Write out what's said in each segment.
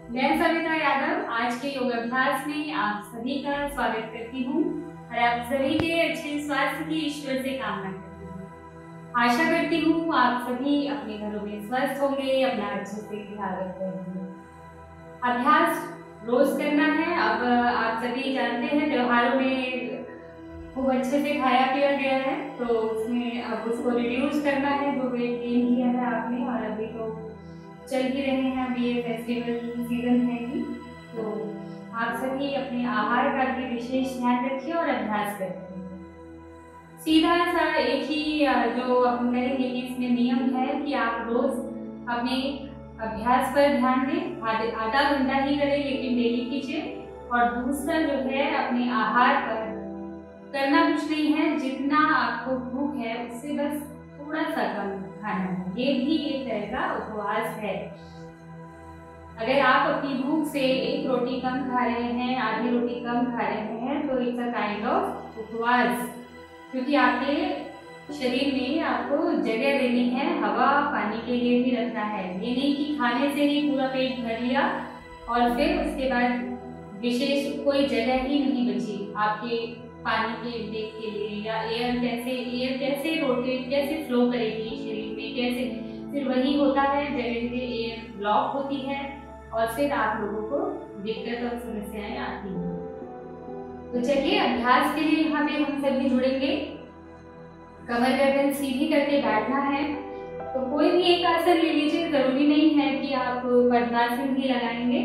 मैं सविता यादव आज के योगाभ्यास में आप सभी का स्वागत करती हूँ और आप सभी के अच्छे स्वास्थ्य की ईश्वर से कामना करती हूँ। आशा करती हूँ आप सभी अपने घरों में स्वस्थ होंगे, अपना अच्छे से ख्याल रखेंगे। अभ्यास रोज करना है। अब आप सभी जानते हैं त्योहारों में खूब अच्छे से खाया पिया गया है, तो उसमें अब उसको रिड्यूस करना है जो वेट गेन किया है आपने। और अभी तो चल ही रहे हैं, अभी ये फेस्टिवल सीजन है ही, तो आप सभी अपने आहार का भी विशेष ध्यान रखिए और अभ्यास करें। सीधा सा एक ही जो हम करेंगे कि इसमें नियम है कि आप रोज अपने अभ्यास पर ध्यान दें। आधा घंटा ही करें लेकिन डेली कीजिए। और दूसरा जो है अपने आहार पर करना कुछ नहीं है, जितना आपको भूख है उससे बस थोड़ा सा कम खाना है। ये भी एक तरह का उपवास है। अगर आप अपनी भूख से एक रोटी कम खा रहे हैं, आधी रोटी कम खा रहे हैं, तो इट्स अ काइंड ऑफ उपवास, क्योंकि आपके शरीर में आपको जगह देनी है, हवा पानी के लिए भी रखना है। ये नहीं कि खाने से ही पूरा पेट भर लिया और फिर उसके बाद विशेष कोई जगह ही नहीं बची आपके पानी के इंटेक के लिए, या एयर कैसे रोटेट कैसे फ्लो करेगी शरीर में, कैसे फिर वही होता है, जगह जगह एयर ब्लॉक होती है और फिर आप लोगों को दिक्कत और समस्याएं आती हैं। तो चलिए अभ्यास के लिए यहाँ पे हम सभी जुड़ेंगे। कमर गर्दन सीधी करके बैठना है, तो कोई भी एक आसन ले लीजिए। जरूरी नहीं है कि आप पद्मासन ही लगाएंगे,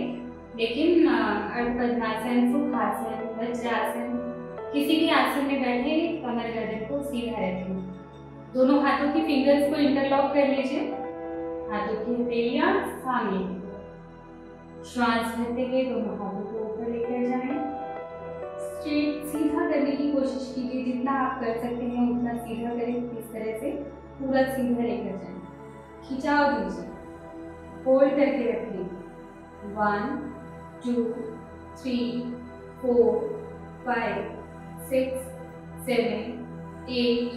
लेकिन अर्धपद्मासन, सुखासन, वज्रासन, किसी भी आसन में बैठे कमर गर्दन को सीधा रखें। दोनों हाथों की फिंगर्स को इंटरलॉक कर लीजिए, हाथों की हथेलियां सामने। श्वास भरते हुए दोनों हाथों को ऊपर लेकर जाएं। स्ट्रेट सीधा करने की कोशिश कीजिए, जितना आप कर सकते हैं उतना सीधा करें। इस तरह से पूरा सीधा लेकर जाएं। खिंचाव दीजिए, होल्ड करके रखिए। 1 2 3 4 5 6 7 8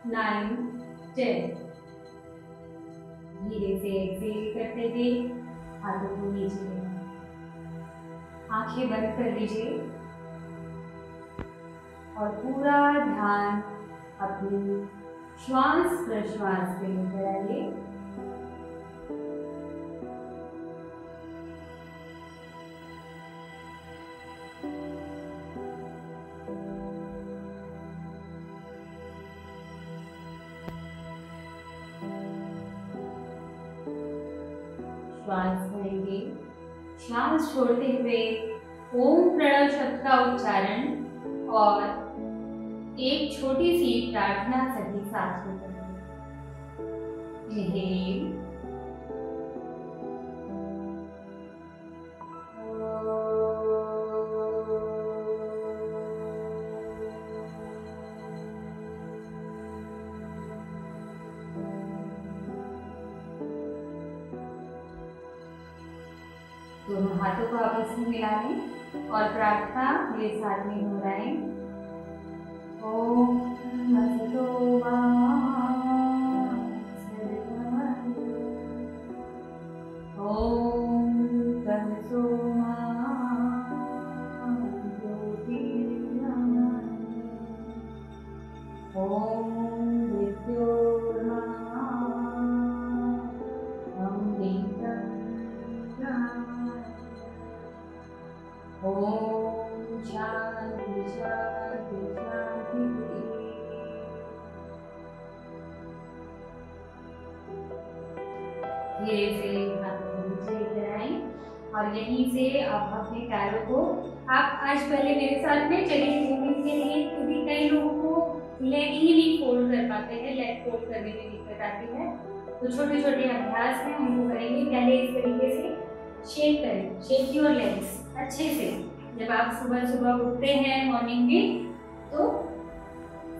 9 10। धीरे से एक्सेल करते हुए हाथों को नीचे लें, आंखें बंद कर लीजिए और पूरा ध्यान अपनी श्वास प्रश्वास पे लेकर आइए। श्वास भरेंगे, श्वास छोड़ते हुए ओम प्रणव शब्द का उच्चारण और एक छोटी सी प्रार्थना सभी साथ में करेंगे। इनहेल, दोनों हाथों को आपस में मिला लें और प्रार्थना मेरे साथ में दोहराएं। ओम असतो मा सद्गमय, ओम तमसो मा ज्योतिर्गमय, ओम मृत्योर्मा अमृतम, ओम शांति शांति शांति। धीरे से हाथों को नीचे लेकर आएं और यहीं से अब अपने पैरों को आप आज पहले मेरे साथ में चलिए मूवमेंट के लिए, क्योंकि कई लोगों को लेग ही नहीं फोल्ड कर पाते हैं, लेग फोल्ड करने में दिक्कत आती है, तो छोटे छोटे अभ्यास हैं उनको करेंगे। पहले इस तरीके से शेक करें, शेक योर लेग्स अच्छे से। जब आप सुबह सुबह उठते हैं मॉर्निंग में, तो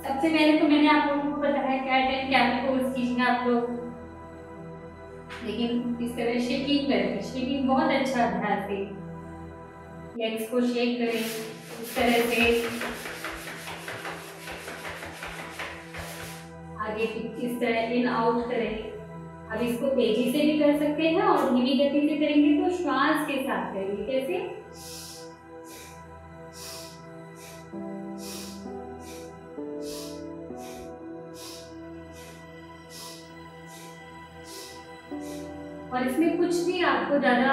सबसे पहले तो मैंने आप लोगों को बताया कैट एंड कैमल पोज कीजिए आप लोग, लेकिन इस तरह शेकिंग करें। शेकिंग बहुत अच्छा अभ्यास है। लेग्स को शेक करें इस तरह से, आगे इस तरह इन आउट करें, अब इसको तेजी से भी कर सकते हैं और धीमी गति से करेंगे तो श्वास के साथ करेंगे। कैसे? और इसमें कुछ भी आपको ज्यादा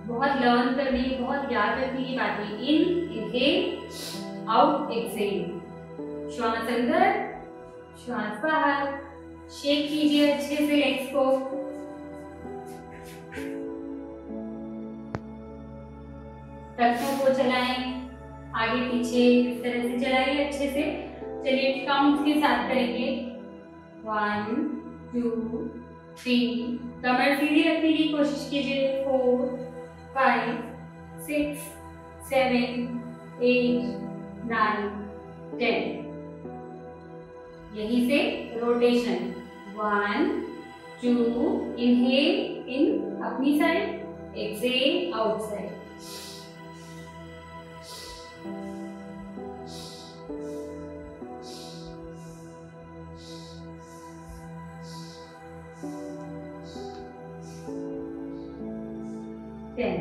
बहुत लर्न करनी, बहुत याद रखने की बात नहीं। Inhale, out, exhale. श्वास अंदर, श्वास बाहर। शेक कीजिए अच्छे से लेग्स को। टखनों को चलाएं आगे पीछे, इस तरह से चलाइए अच्छे से। चलिए काउंट के साथ करेंगे। 1 2 3। कमर सीधी रखने की कोशिश कीजिए। 4 5 6 7 8 9 10। यहीं से रोटेशन। 1 2, इनहेल इन अपनी साइड, एक्सहेल आउटसाइड। Ten.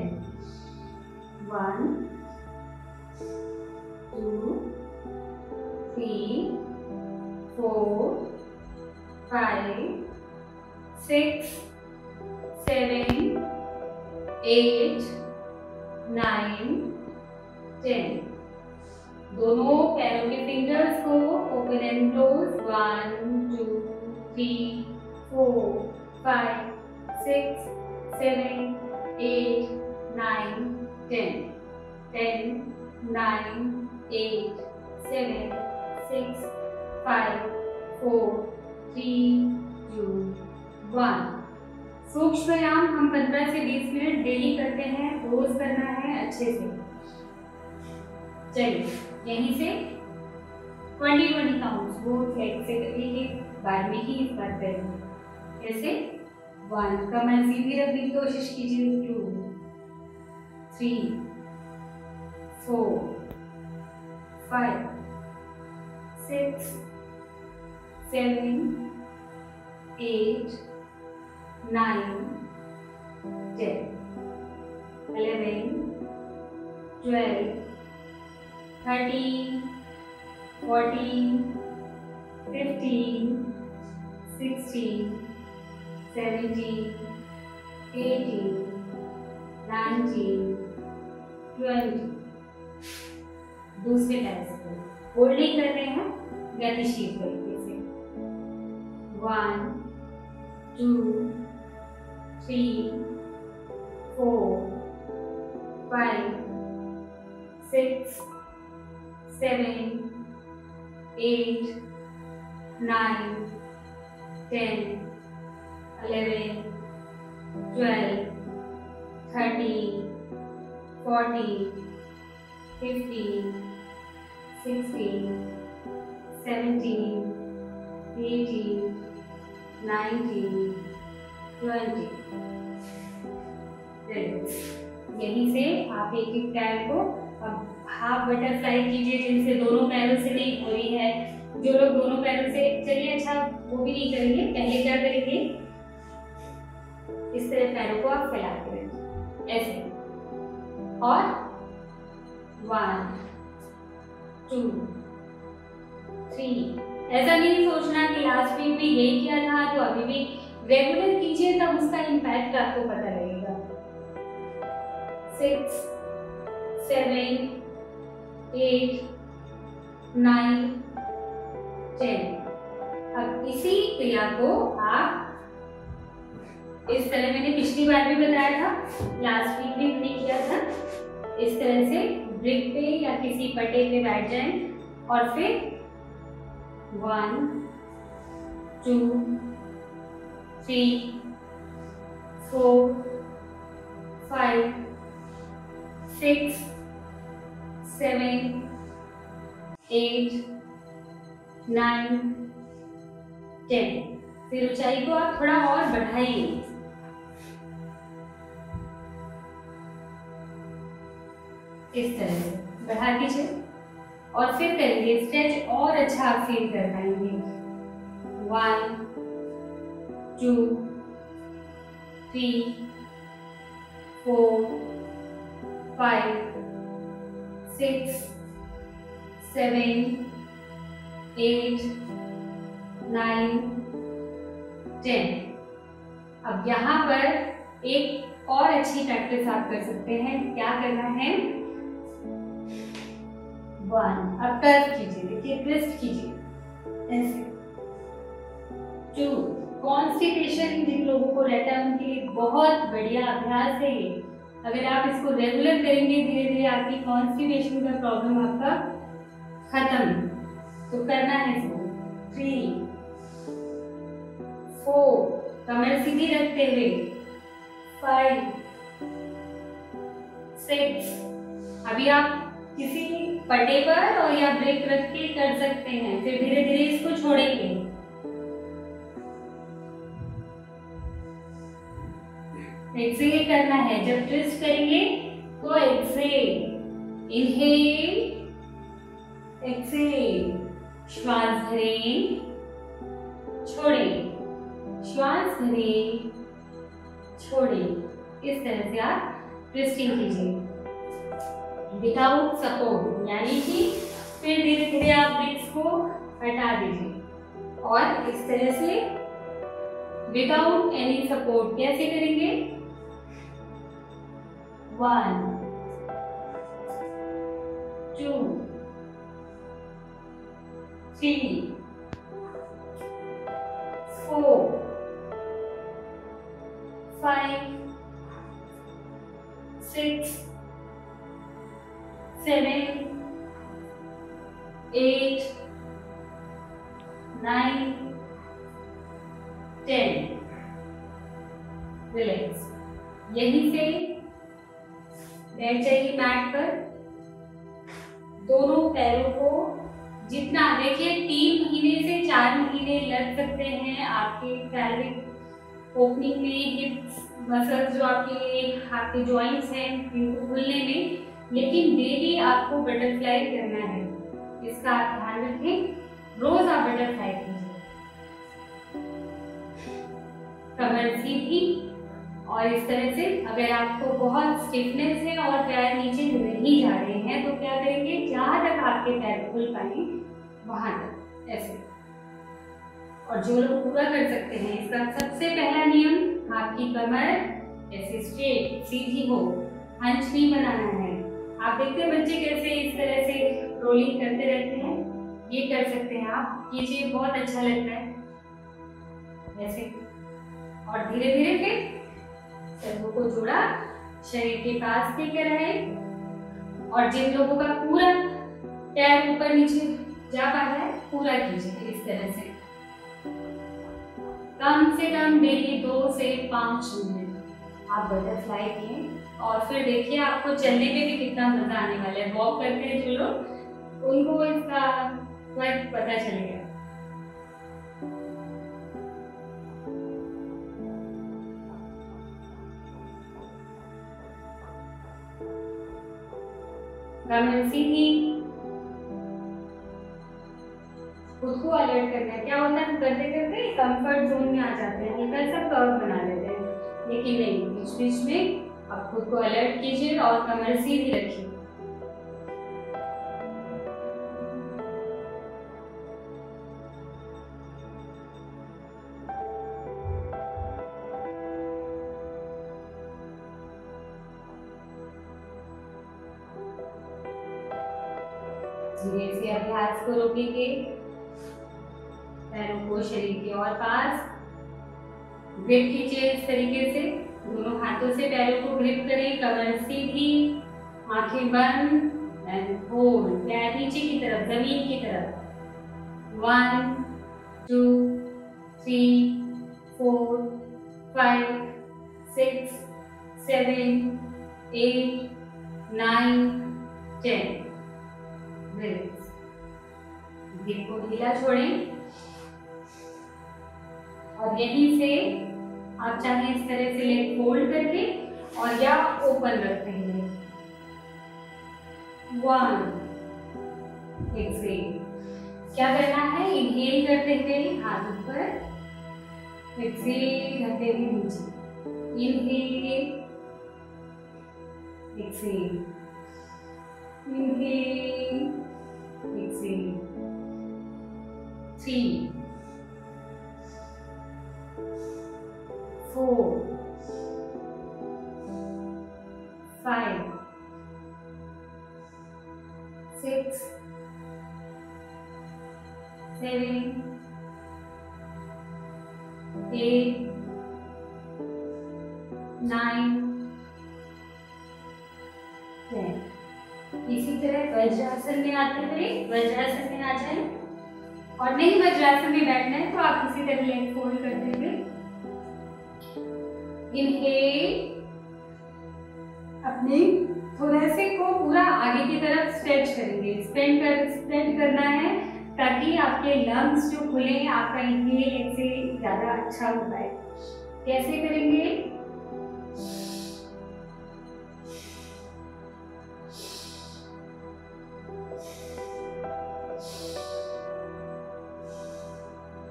1 2 3 4 5 6 7 8 9 10। दोनों पैरों के फिंगर्स को ओपन एंड क्लोज। 1 2 3 4 5 6 7 8 9 10। 10 9 8 7 6 5 4 3 2 1। सूक्ष्म व्यायाम हम 15 से 20 मिनट डेली करते हैं। रोज करना है अच्छे से। चलिए यहीं से 20 काउंट्स वो फ्लेक्स से करेंगे, बाद में ही इस बात करेंगे। कैसे? 1, कमर सीधी रखने की कोशिश कीजिए। 2 3 4 5 6 7 8 9 10 11 12 13 14 15 16 17 18 19 20। दूसरे टाइप से होल्डिंग करते हैं गतिशील तरीके से। 1 2 3 4 5 6 7 8 9 10 11 12 13 14 15 16 17 18 19 20। यहीं से आप एक एक पैर को अब हाफ बटरफ्लाई कीजिए, जिनसे दोनों पैरों से नहीं हो रही है। जो लोग दोनों पैरों से, चलिए अच्छा वो भी नहीं करेंगे। पहले क्या करेंगे, इस तरह पैरों को आप फैला के रखिए ऐसे। और 1 2 3। ऐसा नहीं सोचना कि लास्ट वीक में यही किया था तो अभी भी रेगुलर कीजिए, तब उसका इम्पैक्ट आपको पता लगेगा। 6 7 8 9 10। अब इसी क्रिया को आप इस तरह, मैंने पिछली बार भी बताया था, लास्ट वीक भी हमने किया था। इस तरह से ब्रिक पे या किसी पट्टे पे बैठ जाएं और फिर 1 2 3 4 5 6 7 8 9 10। फिर ऊंचाई को आप थोड़ा और बढ़ाइए। इस तरह से बढ़ा दीजिए और फिर करेंगे स्ट्रेच, और अच्छा आप फील कर पाएंगे। 1 2 3, 4, 5, 6, 7, 8, 9, 10। अब यहाँ पर एक और अच्छी प्रैक्टिस आप कर सकते हैं। क्या करना है? 1, अब कर्व कीजिए, देखिए ट्विस्ट कीजिए ऐसे। 2, कॉन्स्टिपेशन जिन लोगों को रहता है उनके लिए बहुत बढ़िया अभ्यास है ये। अगर आप इसको रेगुलर करेंगे धीरे धीरे आपकी कॉन्स्टिपेशन का प्रॉब्लम आपका खत्म। तो करना है इसको। 3, 4, कमर सीधी रखते हुए। 5, 6, अभी आप किसी पट्टे पर और या ब्रेक रख के कर सकते हैं, फिर धीरे धीरे इसको छोड़ेंगे। एक्सेल करना है, जब ट्विस्ट करेंगे तो एक्सेल, इनहेल, एक्सेल, श्वास भरें, छोड़ें, श्वास भरें, छोड़ें। इस तरह से आप ट्विस्टिंग कीजिए विदाउट सपोर्ट, यानी कि फिर धीरे धीरे आप ब्रेक्स को हटा दीजिए और इस तरह से विदाउट एनी सपोर्ट कैसे करेंगे? 1, 2, 3, 4, 5, 6, 7, 8, 9, 10। रिलैक्स। यहीं से बैठ जाइए मैट पर। दोनों पैरों को जितना, देखिए 3 महीने से 4 महीने लग सकते हैं आपके पैल्विक ओपनिंग में, हिप्स मसल्स जो आपके जॉइंट्स हैं इनको खुलने में, लेकिन डेली आपको बटरफ्लाई करना है, इसका आप ध्यान रखें। रोज आप बटरफ्लाई कीजिए, कमर सीधी और इस तरह से। अगर आपको बहुत स्टिफनेस है और पैर नीचे नहीं जा रहे हैं तो क्या करेंगे? जहां तक आपके पैर खुल पाए वहां तक ऐसे। और जो लोग पूरा कर सकते हैं, इसका सबसे पहला नियम, आपकी कमर ऐसे स्ट्रेट सीधी हो, हंच नहीं बनाना है। आप देखते हैं बच्चे कैसे इस तरह से रोलिंग करते रहते हैं, ये कर सकते हैं आप, कीजिए, बहुत अच्छा लगता है ऐसे। और धीरे धीरे फिर पैरों को जोड़ा, शरीर के पास लेकर आए और जिन लोगों का पूरा पैर ऊपर नीचे जा पा रहा है पूरा कीजिए इस तरह से। कम से कम डेली 2 से 5 मिनट आप बटरफ्लाई किए और फिर देखिए आपको चलने में भी कितना मजा आने वाला है। वॉक करते हैं जो लोग, उनको इसका फर्क पता चलेगा। कमर सीधी, खुद को अलर्ट करना है। क्या होता है, करते करते कंफर्ट जोन में आ जाते हैं, हल्का सा कर्व बना लेते हैं, लेकिन नहीं, बीच बीच में आप खुद को अलर्ट कीजिए और कमर सीधी रखिए। धीरे से अभ्यास को रोकेंगे, पैरों को शरीर के और पास ग्रिप कीजिए इस तरीके से। दोनों हाथों से पैरों को ग्रिप करें, कमर सीधी, आंखें बंद एंड होल्ड। पैर नीचे की तरफ, जमीन की तरफ। 1, 2, 3, 4, 5, 6, 7, 8, 9, 10। ग्रिप को ढीला छोड़ें और यहीं से आप चाहे इस तरह से लेग फोल्ड करके और या ओपन रखते हैं। 1, एक्सेल। क्या करना है? इनहेल करते हुए हाथ ऊपर, एक्सेल करते हुए नीचे। Inhale, exhale. Inhale, exhale. 3, 4, 5, 6, 7, 8, 9, 10. इसी तरह वज्रासन में आते हुए वज्रासन में आ जाए, और नहीं वज्रासन में बैठना है तो आप इसी तरह लेग फोल्ड करते हुए इनहेल, अपने थोड़े को पूरा आगे की तरफ स्ट्रेच करेंगे। स्प्रेड करना है ताकि आपके लंग्स जो खुले, आपका इनहेल एक्सहेल ज्यादा अच्छा हो पाए। कैसे करेंगे?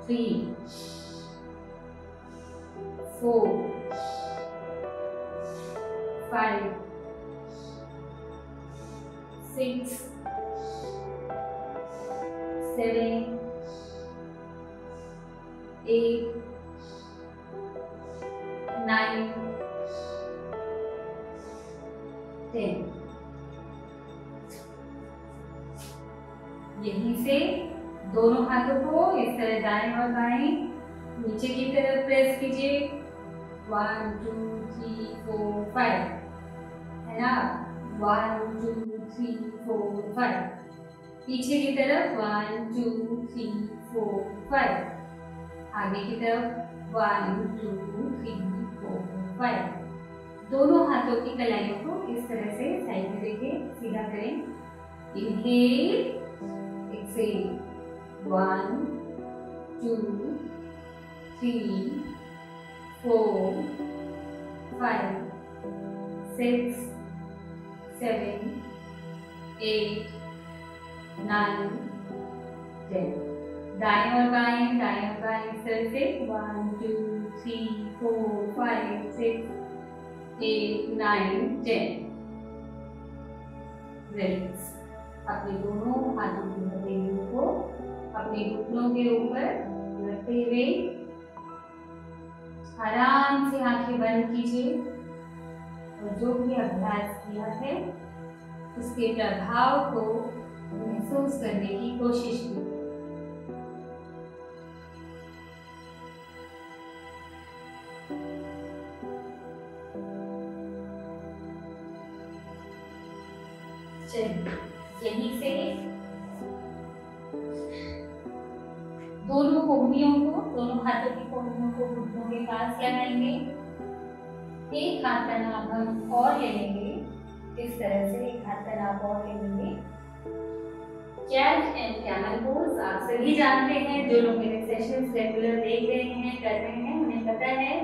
Three, 4, 5, 6, 7, 8, 9, 10. यहीं से दोनों हाथों को इस तरह दाएं और बाएं नीचे की तरफ प्रेस कीजिए। 1, 2, 3, 4, 5 है ना। 1, 2, 3, 4, 5 पीछे की तरफ 1, 2, 3, 4, 5 आगे की तरफ 1, 2, 3, 4, 5। दोनों हाथों की कलाइयों को इस तरह से साइड में रखिए, सीधा करें। Inhale, exhale. 1, 2, 3, 4, 5, 6, 7, 8, 9, 10. दाएं और बाएं इस तरह से 1, 2, 3, 4, 5, 6, 8, 9, 10. रिलैक्स। अपने दोनों हाथों की हथेलियों को अपने घुटनों के ऊपर रखते हुए आराम से आंखें बंद कीजिए और जो भी अभ्यास किया है उसके प्रभाव को महसूस करने की कोशिश कीजिए। यहीं से दोनों हाथों की कोहनियों को घुटनों के पास लगाएंगे। एक हाथ का नाप हम और ले लेंगे, इस तरह से एक हाथ का नाप और ले लेंगे। कैट एंड कैमल पोज आप सभी जानते हैं, जो लोग मेरे सेशंस रेगुलर देख रहे हैं, कर रहे हैं, उन्हें पता है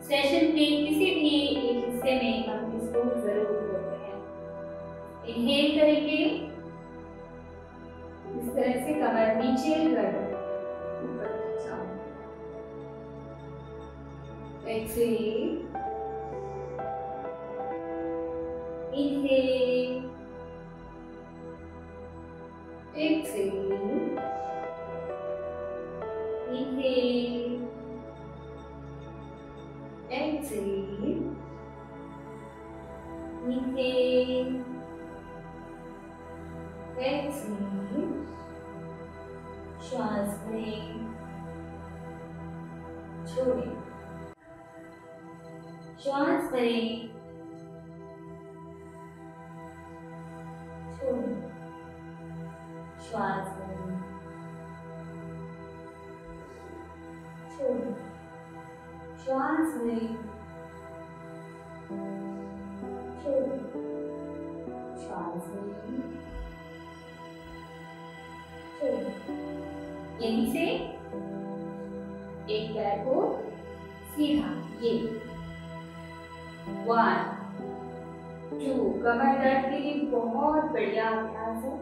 सेशन के किसी भी एक हिस्से में हम इसको जरूर करते हैं। इनहेल करेंगे, इस तरह से कमर नीचे कर, exhale, inhale, exhale, inhale, exhale, inhale, exhale. श्वास लें, छोड़ें, श्वास भरें, छोड़ें, श्वास भरें, छोड़ें, श्वास भरें, छोड़ें, श्वास भरें, छोड़ें। यहीं से एक पैर को सीधा, ये 1, 2 कमर दर्द के लिए बहुत बढ़िया अभ्यास है।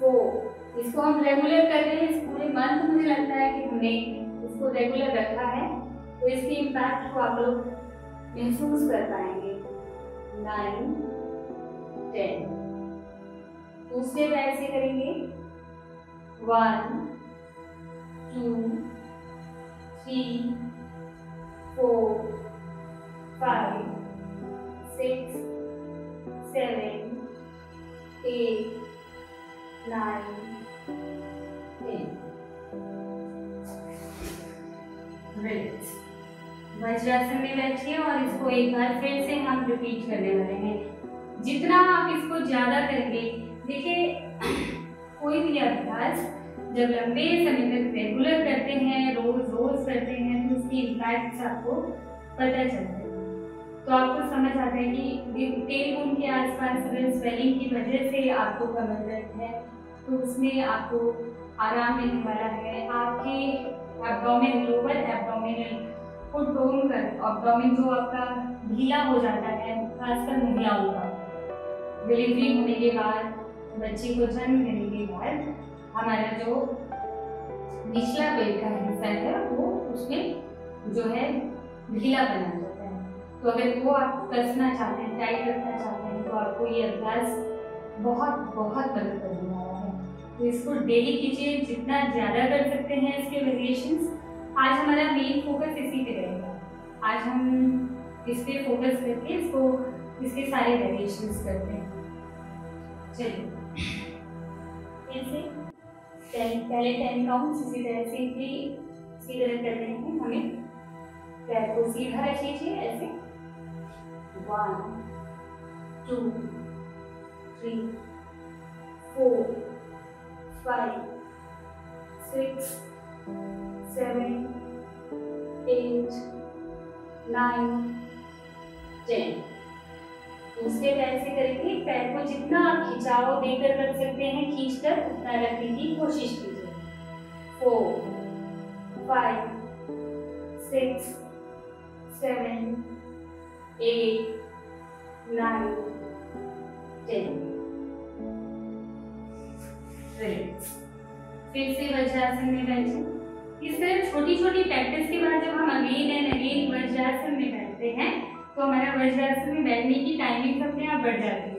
4 इसको हम रेगुलर कर रहे हैं, इस पूरे मंथ मुझे लगता है कि हमने इसको रेगुलर रखा है, तो इसके इम्पैक्ट को आप लोग महसूस कर पाएंगे। 9, 10। दूसरे पैर से करेंगे। 1, 2, 3, 4, 5, 6, 7, 8, 9, 10। रिलैक्स। वज्रासन में बैठिए और इसको एक बार फिर से हम रिपीट करने वाले हैं। जितना आप इसको ज्यादा करेंगे, देखिए कोई भी अभ्यास जब लंबे समय तक रेगुलर करते हैं, रोज रोज करते हैं, तो उसकी इम्पैक्ट आपको पता चलता है। तो आपको समझ आता है कि टेलबोन के आसपास अगर स्वेलिंग की वजह से आपको कमर दर्द है तो उसमें आपको आराम मिलने वाला है। आपके एब्डोमेन, लोअर एब्डोमिनल को टोन कर, एब्डोमेन जो आपका ढीला हो जाता है, खासकर महिलाओं का डिलीवरी होने के बाद, बच्चे को जन्म देने के बाद हमारा जो निचला पेट का हिस्सा है वो उसमें जो है ढीला बना जाता है। तो अगर वो आप कसना चाहते हैं, टाइट रखना चाहते हैं, तो आपको ये अभ्यास बहुत बहुत मदद करने वाला है। तो इसको डेली कीजिए, जितना ज़्यादा कर सकते हैं इसके वेरिएशंस। आज हमारा मेन फोकस इसी पे रहेगा। आज हम इस पे फोकस करके इसके सारे वेरिएशंस करते हैं। चलिए ऐसे पहले 10 काउंट्स इसी तरह से भी इसी तरह करने हैं हमें। पैर को सीधा रख लीजिए ऐसे। 1, 2, 3, 4, 5, 6, 7, 8, 9, 10। दूसरे पैर से करेंगे। पैर को जितना आप खिंचाव देकर रख सकते हैं, खींचकर उतना रखने की कोशिश कीजिए। 4, 5, 6, 7, 8, 9, 10। रिलैक्स। फिर से वज्रासन में बैठे। इस तरह छोटी छोटी प्रैक्टिस के बाद जब हम अगेन एंड अगेन वज्रासन में बैठते हैं तो हमारा वज्रासन में बैठने की टाइमिंग अपने आप बढ़ जाती है,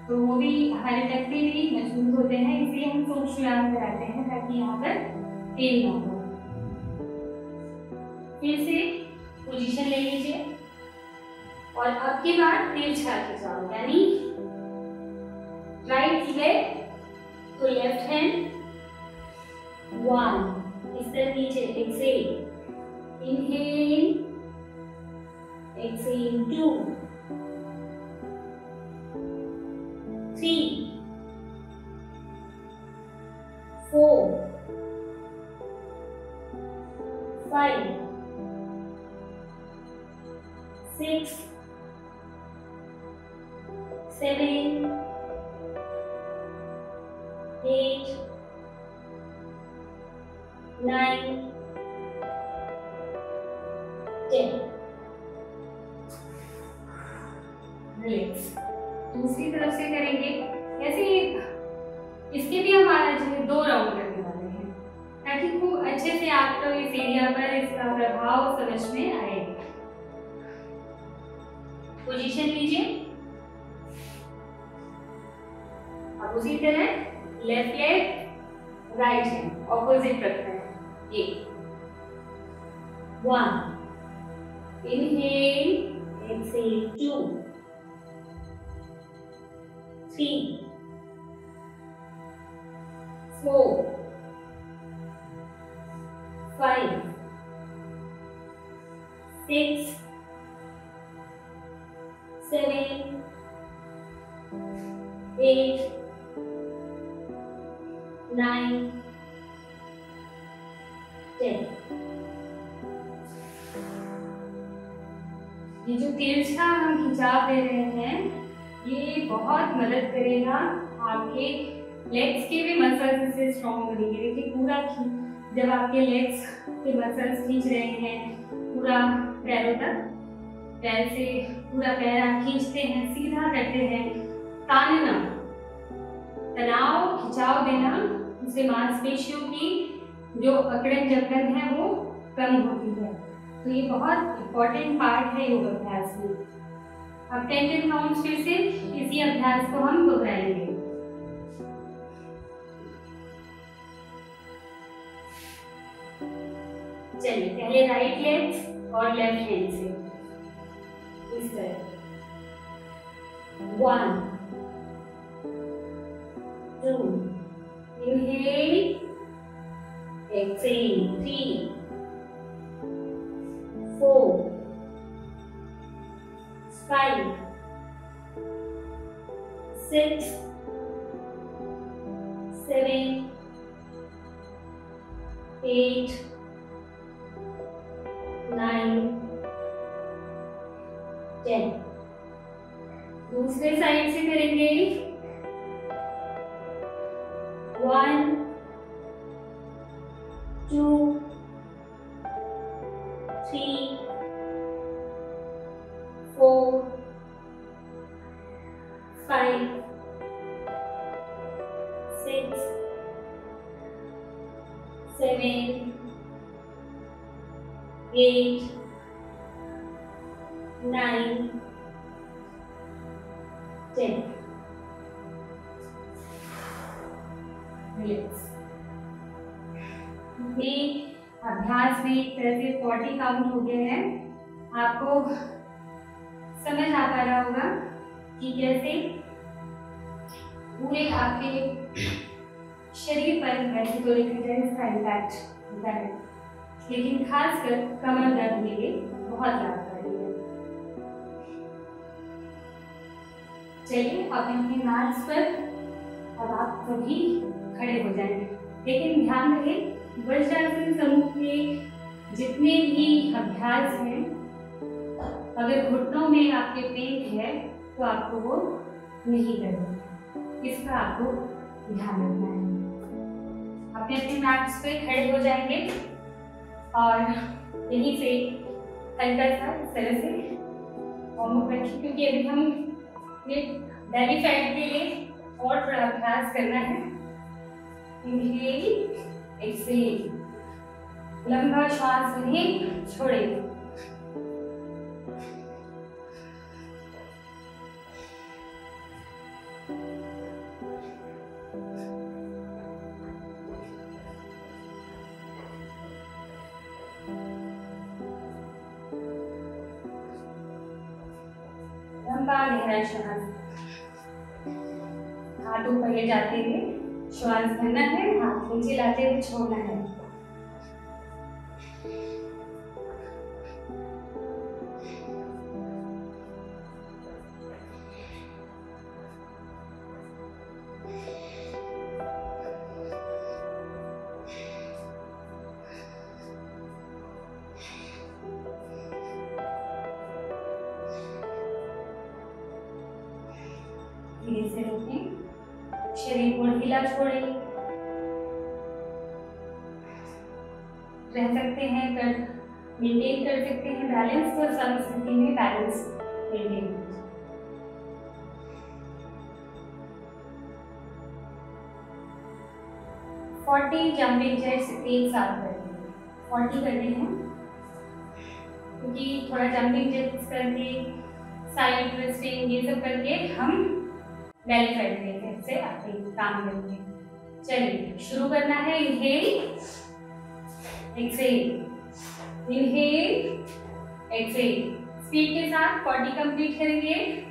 तो वो भी हमारे टक पे भी महसूस होते हैं। इसलिए हम सूक्ष्म व्यायाम कराते हैं ताकि यहाँ पर पेन ना हो। फिर से पोजीशन ले लीजिए और अब की बार तिरछा खिंचाव, यानी राइट लेग तो लेफ्ट हैंड 1, इस तरह नीचे, एक्सेल, इनहेल, exhale 2, 3, 4, 5, 6, 7, 8, 9, 10। रिलैक्स। दूसरी तरफ से करेंगे ऐसे। इसके भी हमारा जो है 2 राउंड करने वाले हैं ताकि खूब अच्छे से आपको इस एरिया पर इसका प्रभाव समझ में आए। पोजीशन लीजिए। अब उसी तरह left leg right hand opposite रखना है। ये 1, इनहेल, एक्सेल 2, 3, 4, 5, 6, 7, 8, 9, 10। ये जो तिरछा हम खिंचाव दे रहे हैं ये बहुत मदद करेगा। आपके लेग्स के भी मसल्स इससे स्ट्रॉन्ग बनेंगे। देखिए पूरा जब आपके लेग्स के मसल्स खींच रहे हैं पूरा पैरों तक, पैर से पूरा पैर आप खींचते हैं, सीधा करते हैं, तानना, तनाव, खिंचाव देना, उससे मांसपेशियों की जो अकड़न जकड़न है वो कम होती है। तो ये बहुत इम्पोर्टेंट पार्ट है योग अभ्यास में। अब 10 काउंट्स फिर से इसी अभ्यास को हम दोहराएंगे। चलिए पहले राइट लेग और लेफ्ट हैंड से इस तरह 1 2 inhale exhale 3 4 5 6 7 8 9 10। दूसरे साइड से करेंगे 1 2 3 4 5 6 7 8 9 10। ये अभ्यास में एक तरह से 40 काउंट हो गए हैं। आपको समझ आ पा रहा होगा कि कैसे पूरे आपके शरीर पर वैसे तो देखा जाए इसका इम्पैक्ट होता है, लेकिन खासकर कमर दर्द के लिए बहुत लाभकारी है। चलिए अपने अपने मैट्स पर अब आप सभी खड़े हो जाएंगे, लेकिन ध्यान रहे वज्रासन समूह के जितने भी अभ्यास हैं, अगर घुटनों में आपके पेन है तो आपको वो नहीं करना, इसका आपको ध्यान रखना है। अपने अपने मैट्स पे खड़े हो जाएंगे और यहीं से हल्का सा इस तरह से वार्म रखिए, क्योंकि अभी हम ये बेली फैट के लिए और थोड़ा अभ्यास करना है। इनहेल एक्सहेल, लंबा श्वास लें, छोड़ें। लंबा गहरा श्वास, हाथ ऊपर ले जाते हुए श्वास भरना है, हाथ नीचे लाते हुए छोड़ना है। धीरे से रोकें, शरीर को ढीला छोड़ें। रह सकते हैं पर मेंटेन कर सकते हैं बैलेंस, तो सब स्थिति में बैलेंस मेंटेन। जंपिंग जैक्स एक साथ करेंगे, 40 करने हैं, क्योंकि थोड़ा जंपिंग जैक्स करके साइड ट्विस्टिंग ये सब करके हम बेली फैट से आपके काम करेंगे। चलिए शुरू करना है। Inhale exhale, inhale exhale, speed के साथ 40 कंप्लीट करेंगे।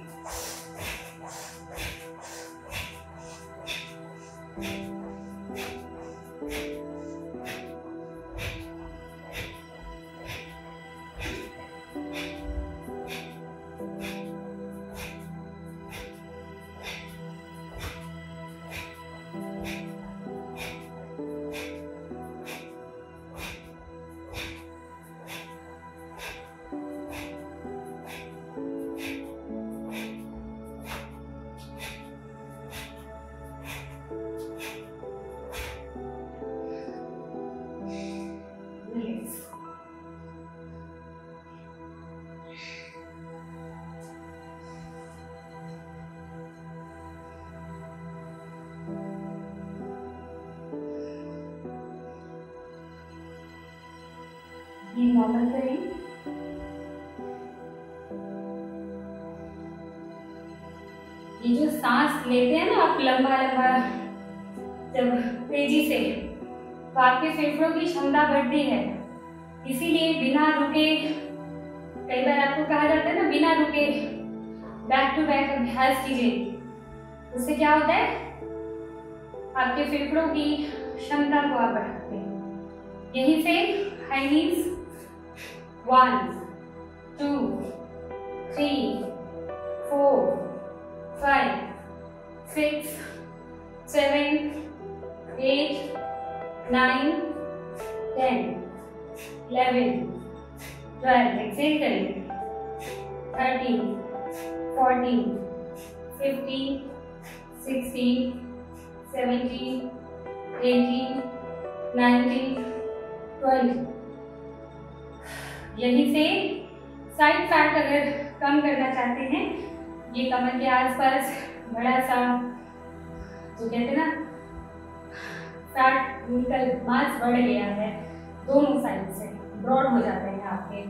ये नॉर्मल करें। ये जो सांस लेते हैं ना आप लंबा लंबा जब तेजी से, तो आपके फेफड़ों की क्षमता बढ़ती है। इसीलिए बिना रुके, कई बार आपको कहा जाता है ना बिना रुके बैक टू बैक अभ्यास कीजिए। उससे क्या होता है, आपके फेफड़ों की क्षमता को आप बढ़ाते हैं। यहीं से हाई नीज 1 2 3 4 5 6 7 8 9 10 11 12, एक्सेल करेंगे 13 14 15 16 17 18 19 20। यहीं से साइड फैट अगर कम करना चाहते हैं, ये कमर के आसपास बड़ा सा जो कहते हैं ना फैट निकल मांस बढ़ गया है, दोनों साइड से ब्रॉड हो जाते हैं आपके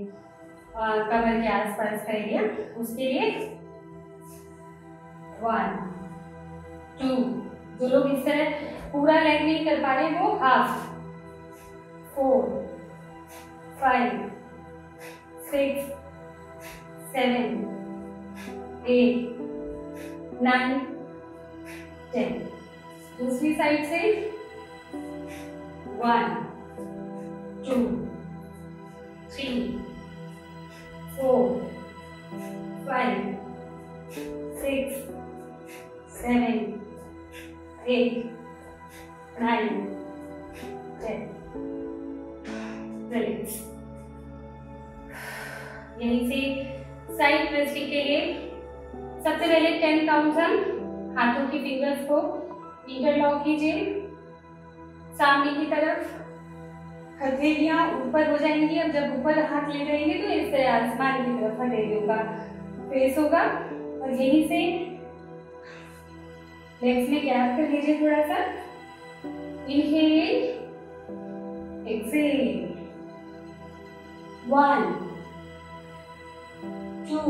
कमर के आसपास का एरिया, उसके लिए 1 2, जो लोग इस तरह पूरा लेग नहीं कर पा रहे हैं वो हाफ, 4 5 6 7 8 9 10। दूसरी साइड से 1 2 3 4 5 6 7 8 9 10। रिलैक्स। यहीं से साइड ट्विस्टिंग के लिए सबसे पहले 10 काउंट हम हाथों की फिंगर्स को इंटरलॉक कीजिए, सामने की तरफ हथेलियां ऊपर हो जाएंगी। अब जब ऊपर हाथ ले जाएंगे तो इस तरह आसमान की तरफ हथेलियों का फेस होगा, और यहीं से लेग्स में गैप कर लीजिए थोड़ा सा। इनहेल एक्सेल 1 2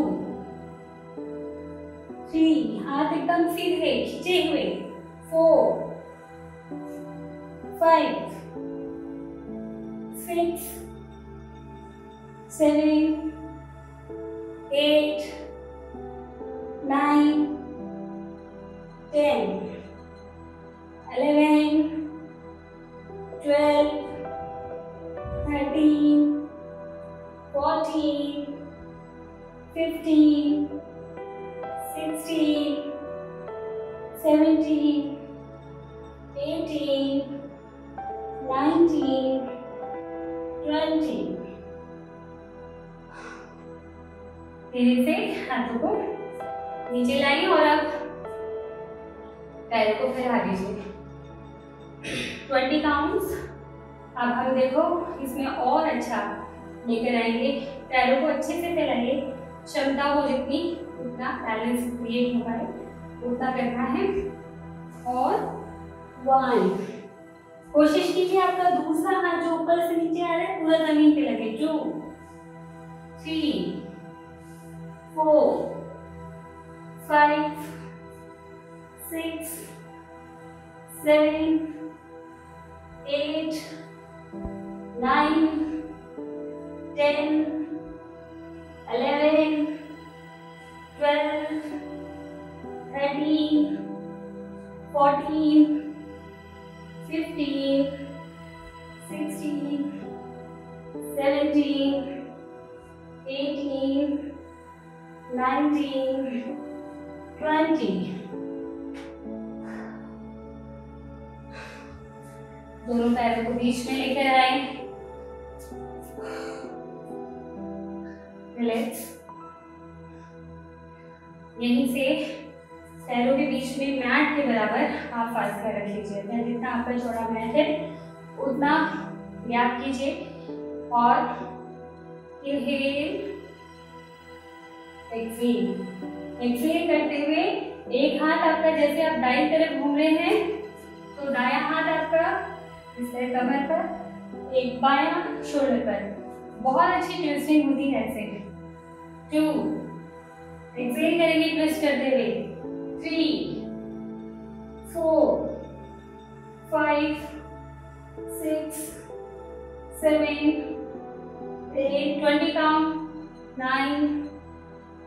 3, हाथ एकदम सीधे खींचे हुए, 4 5 6 7 8 9 10 11 12 13 14 15 16 17 18 19 20। धीरे से हाथों को नीचे लाइए और अब पैरों को फैला दीजिए। 20 काउंट्स। अब हम देखो इसमें और अच्छा लेकर आएंगे। पैरों को अच्छे से फैलाइए, क्षमता हो जितनी उतना बैलेंस क्रिएट हो पाए उतना करना है। और 1, कोशिश कीजिए आपका दूसरा हाथ जो ऊपर से नीचे आ रहा है पूरा जमीन पे लगे। 2 3 4 5 6 7 8 9 10 11 12 13 14 15 16 17 18 19 20। दोनों पैरों को बीच में लेकर आए। रिलैक्स। यहीं से पैरों के बीच में मैट के बराबर आप फासला रख लीजिए। जितना आपका चौड़ा मैट है उतना गैप कीजिए और इनहेल एक्सेल। एक्सेल करते हुए एक हाथ आपका, जैसे आप दाईं तरफ घूम रहे हैं तो दायां हाथ आपका इस तरह कमर पर, एक बायां शोल्डर पर। बहुत अच्छी ट्विस्टिंग होती है ऐसे। 2, एक्सेल करेंगे ट्विस्ट करते हुए। 3, 4, 5, 6, 7, 8, 20 count, 9,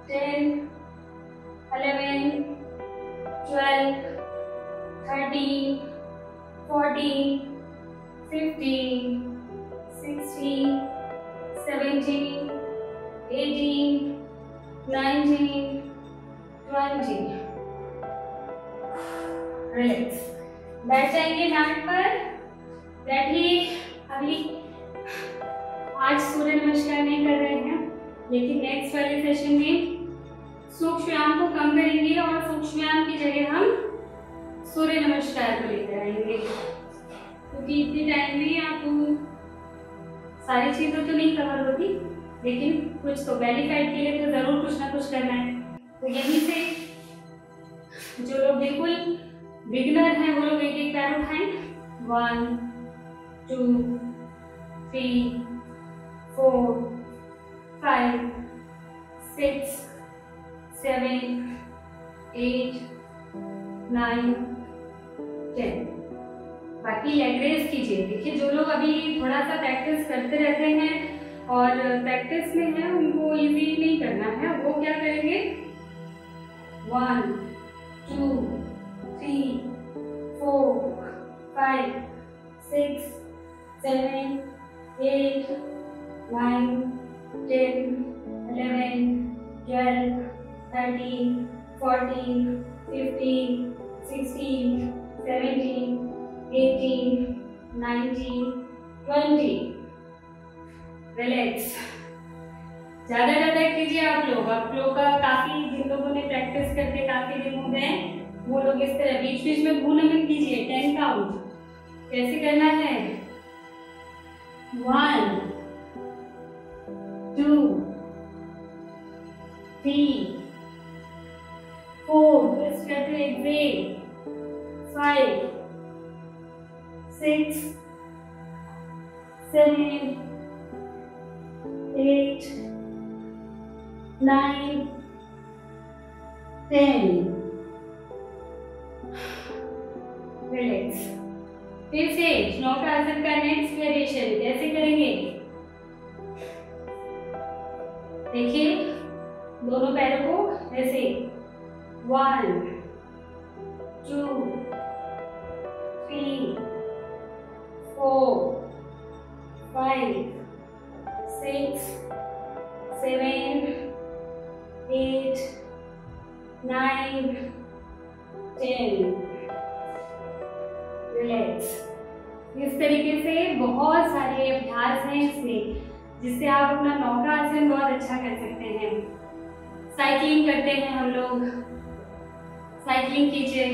10, 11, 12, 13, 14, 15, 16, 17, 18, 19, 20. रिलैक्स. बैठ जाएंगे मैट पर. बैठिए. अभी आज सूर्य नमस्कार नहीं कर रहे हैं, लेकिन नेक्स्ट वाले सेशन में सूक्ष्म व्यायाम को कम करेंगे और सूक्ष्म व्यायाम की जगह हम सूर्य नमस्कार को लेकर आएंगे, क्योंकि इतने टाइम में आपको सारी चीजें तो नहीं कवर होती, लेकिन कुछ तो बेली फैट के लिए तो जरूर कुछ ना कुछ करना है. तो यहीं से जो लोग बिल्कुल बिगिनर हैं वो लोग एक एक पैर उठाएं. 1, 2, 3, 4, 5, 6, 7, 8, 9, 10. बाकी लेग रेस कीजिए. देखिए जो लोग अभी थोड़ा सा प्रैक्टिस करते रहते हैं और प्रैक्टिस में है, उनको इजी नहीं करना है, वो क्या करेंगे 1, 2, 3, 4, 5, 6, 7, 8, 9, 10, 11, 12, 13, 14, 15, 16, 17, 18, 19, 20. रिलैक्स. ज्यादा कीजिए आप लोग का काफी, जिन लोगों ने प्रैक्टिस करके काफी दिन हो गए वो लोग इस तरह बीच बीच में भूनमन कीजिए. 10 काउंट. कैसे करना है 1, 2, 3, 4, ट्विस्ट करते एक्सेल, 5, 6, 7, 8, 9, 10. रिलैक्स. फिर से नौकासन का नेक्स्ट वेरिएशन कैसे करेंगे. देखिए दोनों पैरों को ऐसे 1, 2, 3, 4, 5, 6, 7, 8, 9, 10. रिलैक्स. इस तरीके से बहुत सारे अभ्यास हैं इसमें, जिससे आप अपना नौका आसन बहुत अच्छा कर सकते हैं. साइकिलिंग करते हैं हम लोग, साइकिलिंग कीजिए,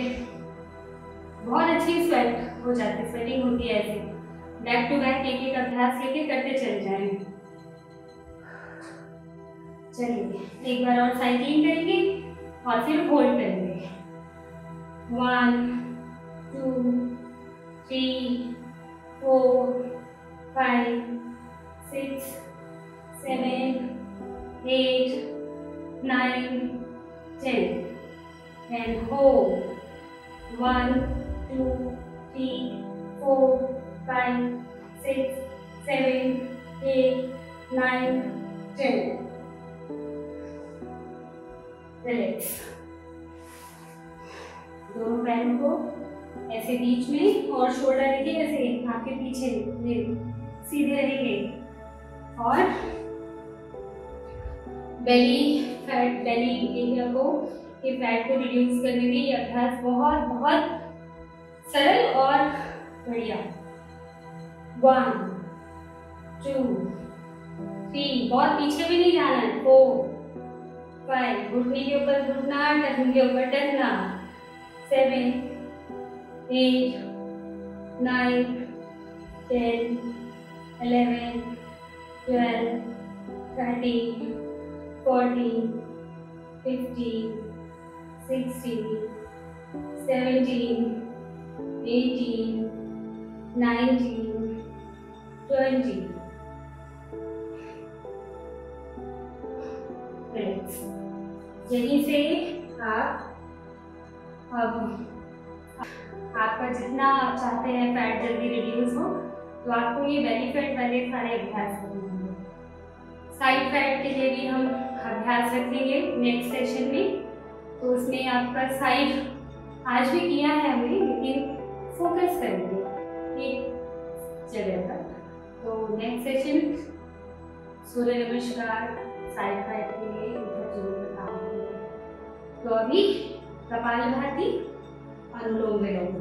बहुत अच्छी स्वेट हो जाती है, स्वेटिंग होती है. ऐसे बैक टू बैक एक एक अभ्यास लेके करते चले जाएं. चलिए एक बार और साइकिलिंग करेंगे और फिर होल्ड करेंगे. 1, 2, 3, 4, 5, 6, 7, 8, 9, 10. And hold. 1, 2, 3, 4, 5, 6, 7, 8, 9, 10. रिलैक्स. दोनों पैरों को ऐसे बीच में और शोल्डर देखिए ऐसे आपके पीछे सीधे रहेंगे. और बेली एरिया को, ये फैट को रिड्यूस करने में ये अभ्यास बहुत बहुत सरल और बढ़िया. 1, 2, 3, बहुत पीछे भी नहीं जाना है. 4, 5, घुटने के ऊपर घुटना, टखने के ऊपर टखना. 7, 8, 9, 10, 11, 12, 13, 14, 15, 16, 17, 18, 19, 20. यहीं से आप अब आपका जितना आप चाहते हैं फैट जल्दी रिड्यूस हो, तो आपको ये बेली फैट वाले सारे अभ्यास करने होंगे। साइड फैट के लिए भी हम अभ्यास रखेंगे नेक्स्ट सेशन में। तो उसमें आपका साइड आज भी किया है हमने, लेकिन फोकस करेंगे एक जगह पर। तो नेक्स्ट सेशन सूर्य नमस्कार साइड फैट के लिए जरूर काम करेंगे। तो अभी कपालभाति, अनुलोम विलोम।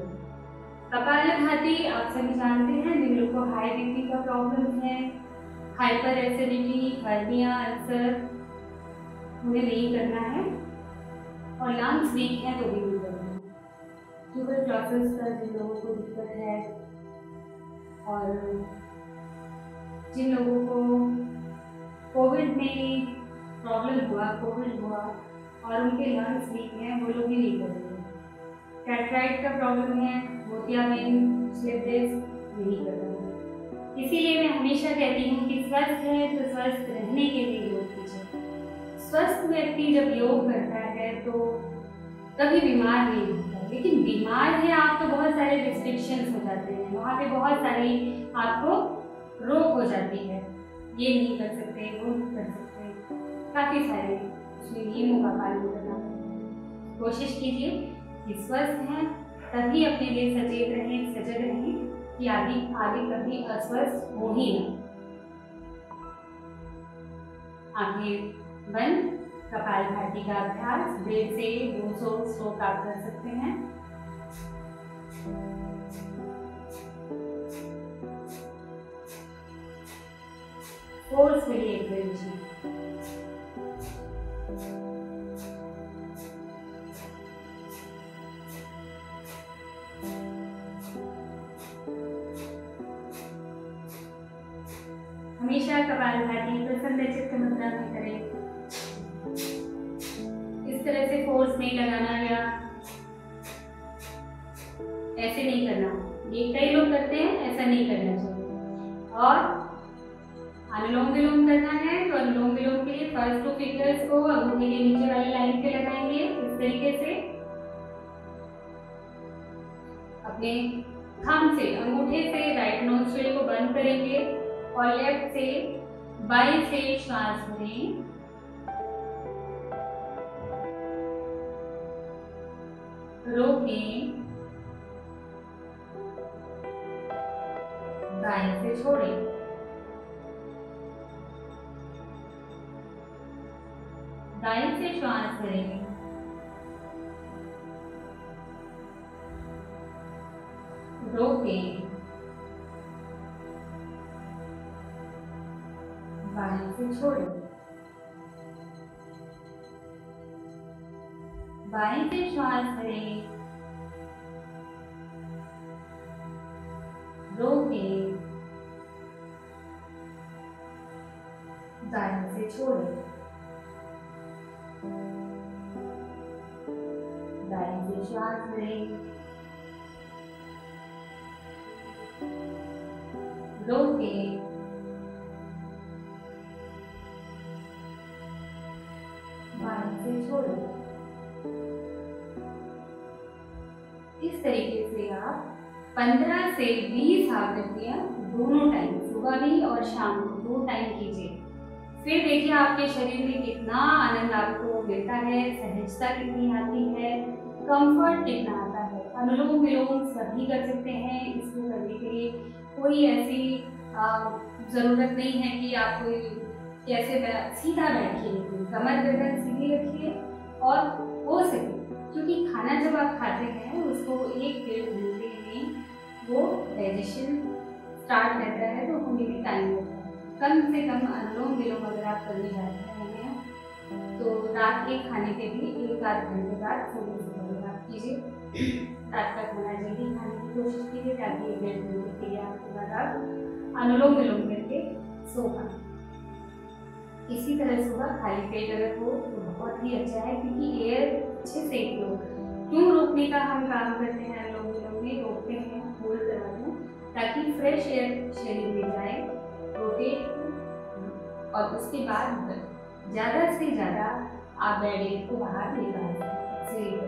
कपालभाति आप सभी जानते हैं, जिन लोगों को हाई बीपी का प्रॉब्लम है, हाइपर एसिडिटी, हर्निया, अल्सर, उन्हें नहीं करना है। और लंग्स वीक है तो भी नहीं करना है। ट्यूबरक्लोसिस का जिन लोगों को दिक्कत है और जिन लोगों को कोविड में प्रॉब्लम हुआ, कोविड हुआ और उनके लंग्स वीक हैं, वो लोग भी नहीं करेंगे। कैटराइट का प्रॉब्लम है, मोतियाबिंद, स्लिप डिस्क, नहीं करना है। इसीलिए मैं हमेशा कहती हूँ कि स्वस्थ है तो स्वस्थ रहने के लिए योग कीजिए। स्वस्थ व्यक्ति जब योग करता है तो कभी बीमार नहीं होता, लेकिन बीमार है आप तो बहुत सारे रिस्ट्रिक्शंस हो जाते हैं, वहाँ पे बहुत सारी आपको रोक हो जाती है, ये नहीं कर सकते, वो नहीं कर सकते, काफ़ी सारे उसमें नियमों का पालन करना पड़ता है। कोशिश कीजिए कि स्वस्थ हैं तभी अपने लिए सचेत रहें, सजग रहें कि आगे कभी अस्वस्थ हो ही ना। आंखें बंद, कपालभाति का अभ्यास 150 से 200 स्ट्रोक आप कर सकते हैं। फोर्सफुली एक्सहेल कीजिए। हमेशा कपालभाति प्रसन्न चित्त मुद्रा में करें। इस तरह से फोर्स नहीं लगाना या ऐसे नहीं करना, ये कई लोग करते हैं, ऐसा नहीं करना चाहिए। और अनुलोम विलोम करना है तो अनुलोम विलोम के लिए फर्स्ट 2 फिंगर्स को अंगूठे के नीचे वाली लाइन पे लगाएंगे। इस तरीके से अपने थंब से, अंगूठे से राइट नोस्ट्रिल को बंद करेंगे और लेफ्ट से बाएं से श्वास लें। रोकें, दाएं से छोड़ें। दाएं से श्वास करें, रोकें, बाएं से छोड़ें। बाएं से श्वास करें, रोकें, दाएं से छोड़ें। दाएं से श्वास करें, रोकें, बाएं से छोड़ें। इस तरीके से आप 15 से 20 आवृत्तियां दोनों टाइम, सुबह भी और शाम को 2 टाइम कीजिए। फिर देखिए आपके शरीर में कितना आनंद आपको मिलता है, सहजता कितनी आती है, कंफर्ट कितना आता है। अनुलोम विलोम सभी कर सकते हैं। इसको करने के लिए कोई ऐसी ज़रूरत नहीं है कि आप कोई कैसे सीधा बैठिए, कमर गर्दन सीधी रखिए और हो सके, क्योंकि खाना जब आप खाते हैं उसको 1-1.5 घंटे में वो डाइजेशन स्टार्ट रहता है, तो हमें भी टाइम लगता है। कम से कम अनुलोम विलोम अगर आप करने जाते हैं तो रात के खाने के भी 1-8 घंटे बाद सोने से पहले आप कीजिए। रात का खाना जल्दी खाने की कोशिश कीजिए ताकि 1-1.5 घंटे के लिए आपके बाद आप अनुलोम विलोम करके सो पाएं। इसी तरह सुबह खाली पेट अगर हो तो बहुत ही अच्छा है, क्योंकि एयर अच्छे से फ्लो, क्यों रोकने का हम काम करते हैं, अनुलोम विलोम में रोकते हैं, होल्ड कराते हैं ताकि फ्रेश एयर शरीर में जाए, रोटेट, और उसके बाद ज़्यादा से ज़्यादा आप बेड एयर को बाहर निकाल सकते हैं।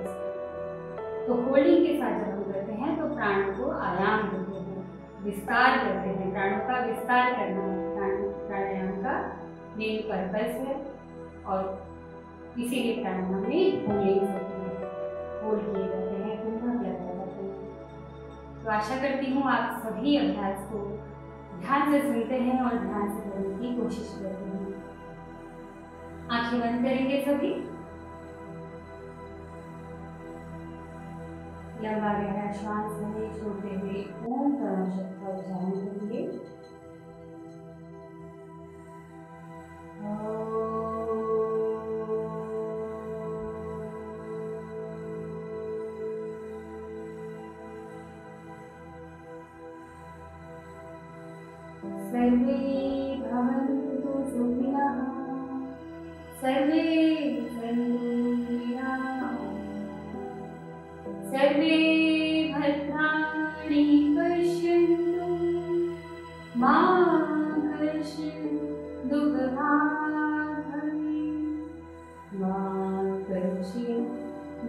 तो होल्डिंग के साथ जब हम करते हैं तो प्राणों को आयाम देते हैं, विस्तार करते हैं। प्राणों का विस्तार करना प्राणायाम का मेन पर्पस है और इसीलिए प्राणायाम में होल्डिंग होल्ड किए जाते हैं, कुंभक लगाए जाते हैं। तो आशा करती हूँ आप सभी अभ्यास को ध्यान से सुनते हैं और ध्यान से करने की कोशिश करते हैं। आंखें बंद करेंगे सभी। लंबा गहरा श्वास लें, छोड़ते हुए ओम प्रणव शब्द का उच्चारण करेंगे। सर्वे भवन्तु सुखिनः, सर्वे सन्तु निरामयाः, सर्वे भद्राणि पश्यन्तु मा कश्चित् दुःखभाग् भवेत्, मा कश्चित्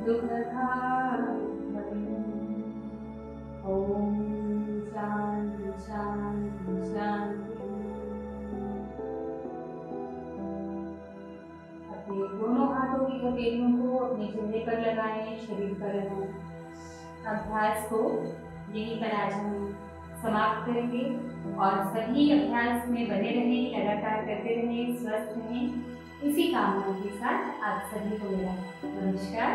दुःखभाग् भवेत्। ओम शांति शांति शांति। अपने दोनों हाथों की हथेलियों को अपने चेहरे पर लगाएं, शरीर पर लगाएं। अभ्यास को यहीं पर आज हम समाप्त करेंगे और सभी अभ्यास में बने रहें, लगातार करते रहें, स्वस्थ रहें। इसी कामना के साथ आप सभी को मेरा नमस्कार।